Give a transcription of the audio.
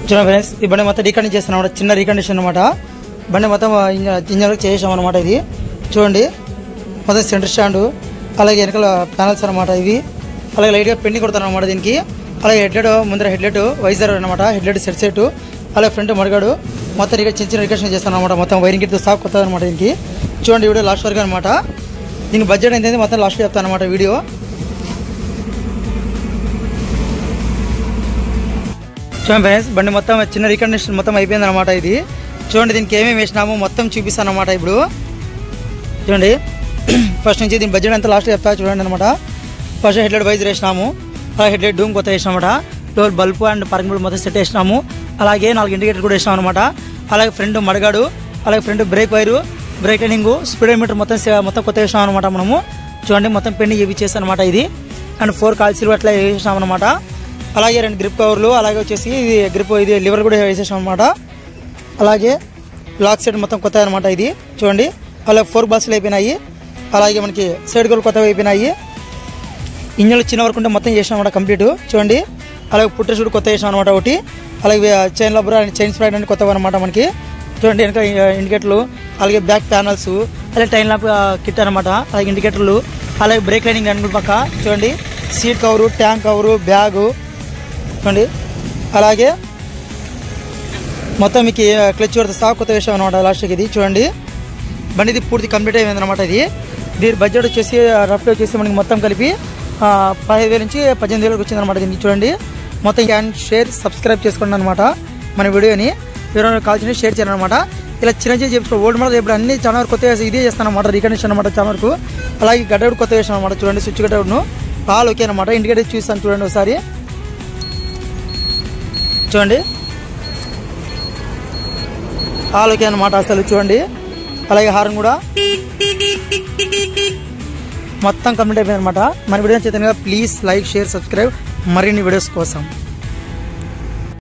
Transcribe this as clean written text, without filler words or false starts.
చూడండి ఫ్రెండ్స్, ఈ బండి మొత్తం రీకండిషన్ చేస్తున్నాం అనమాట. చిన్న రీకండిషన్ అనమాట. బండి మొత్తం ఇంజన్ చేసాం అనమాట. ఇది చూడండి, మొత్తం సెంటర్ స్టాండ్, అలాగే వెనకాల ప్యానల్స్ అనమాట ఇవి. అలాగే లైట్గా పెండింగ్ కొడతాను అనమాట దీనికి. అలాగే హెడ్లైట్, ముందర హెడ్లైట్ వైజర్ అనమాట, హెడ్లైట్ సెట్, అలాగే ఫ్రంట్ మడగాడు మొత్తం చిన్న చిన్న రికషన్ చేస్తాను అనమాట. మొత్తం వైరింగ్ కిట్ సాఫ్ కొత్తది అనమాట దీనికి. చూడండి వీడియో లాస్ట్ వరకు అనమాట. దీని బడ్జెట్ ఏంటంటే మొత్తం లాస్ట్లో చెప్తాను అనమాట వీడియో. చూడండి ఫ్రెండ్స్, బండి మొత్తం చిన్న రీకండిషన్ మొత్తం అయిపోయింది అనమాట. ఇది చూడండి, దీనికి ఏమేమి వేసినామో మొత్తం చూపిస్తాను అనమాట. ఇప్పుడు చూడండి, ఫస్ట్ నుంచి దీని బడ్జెట్ అంతా లాస్ట్ చెప్తా చూడండి అనమాట. ఫస్ట్ హెడ్లైట్ వైజర్ వేసినాము, అలాగే హెడ్లైట్ డూమ్ కొత్త వేసినాం అనమాట. Door bulb and parking bulb మొత్తం సెట్ వేసినాము. అలాగే 4 ఇండికేటర్ కూడా వేసినాం అనమాట. అలాగే ఫ్రంట్ మడగాడు, అలాగే front brake wire, break lining, speedometer మొత్తం కొత్త వేసినాం అనమాట. మనము చూడండి మొత్తం పెండింగ్ చేపిచ్చేస్తాం అనమాట ఇది. అండ్ 4 కాల్సీలు అట్లా వేసినాం అనమాట. అలాగే 2 గ్రిప్ కవర్లు, అలాగే వచ్చేసి ఇది గ్రిప్, ఇది లివర్ కూడా వేసేసాం అనమాట. అలాగే లాక్ సెట్ మొత్తం కొత్త అనమాట ఇది. చూడండి, అలాగే 4 బాక్సులు అయిపోయినాయి. అలాగే మనకి సైడ్ గోల్ కొత్తగా అయిపోయినాయి. ఇంజన్లు చిన్న వరకు ఉంటే మొత్తం చేసినాం అనమాట కంప్లీట్. చూడండి, అలాగే పుట్టర్ షూట్ కొత్త చేసాం అనమాట ఒకటి. అలాగే chain rubber and chain spread అన్ని కొత్తగా అనమాట మనకి. చూడండి, వెనక ఇండికేటర్లు, అలాగే బ్యాక్ ప్యానల్స్, అలాగే టైన్ ల్యాంప్ కిట్ అనమాట. అలాగే ఇండికేటర్లు, అలాగే బ్రేక్ లైనింగ్ అన్ని పక్క. చూడండి, seat cover, tank cover, bag చూడండి. అలాగే మొత్తం మీకు క్లచ్ కొడితే సాఫ్ కొత్త వేసాం అనమాట లాస్ట్కి. ఇది చూడండి, బండి ఇది పూర్తి కంప్లీట్ అయిపోయింది అనమాట. ఇది దీని బడ్జెట్ వచ్చేసి రఫ్లో వచ్చేసి మనకి మొత్తం కలిపి 15,000 నుంచి 18,000 వచ్చింది అనమాట. దీనికి చూడండి, మొత్తం క్యాన్ షేర్ సబ్స్క్రైబ్ చేసుకోండి అనమాట మన వీడియోని. ఎవరైనా కాల్ చేసి షేర్ చేయాలి అనమాట. ఇలా చిన్న చిన్న చెప్పుకో ఓల్డ్ మోడల్ ఇప్పుడు అన్ని చాలా వరకు కొత్త ఇదే చేస్తాను అనమాట, రీకండిషన్ అనమాట చాలా వరకు. అలాగే గడ్డవుడు కొత్త వేసాను అనమాట. చూడండి, స్విచ్ గడ్డవుడును ఆల్ ఓకే అనమాట. ఇండికేటర్ చూస్తాను చూడండి ఒకసారి. చూడండి, ఆల్ ఓకే అనమాట అసలు. చూడండి, అలాగే హార్న్ కూడా మొత్తం కంప్లీట్ అయిపోయింది అనమాట. మన వీడియో చేతనగా ప్లీజ్ లైక్, షేర్, సబ్స్క్రైబ్ మరిన్ని వీడియోస్ కోసం.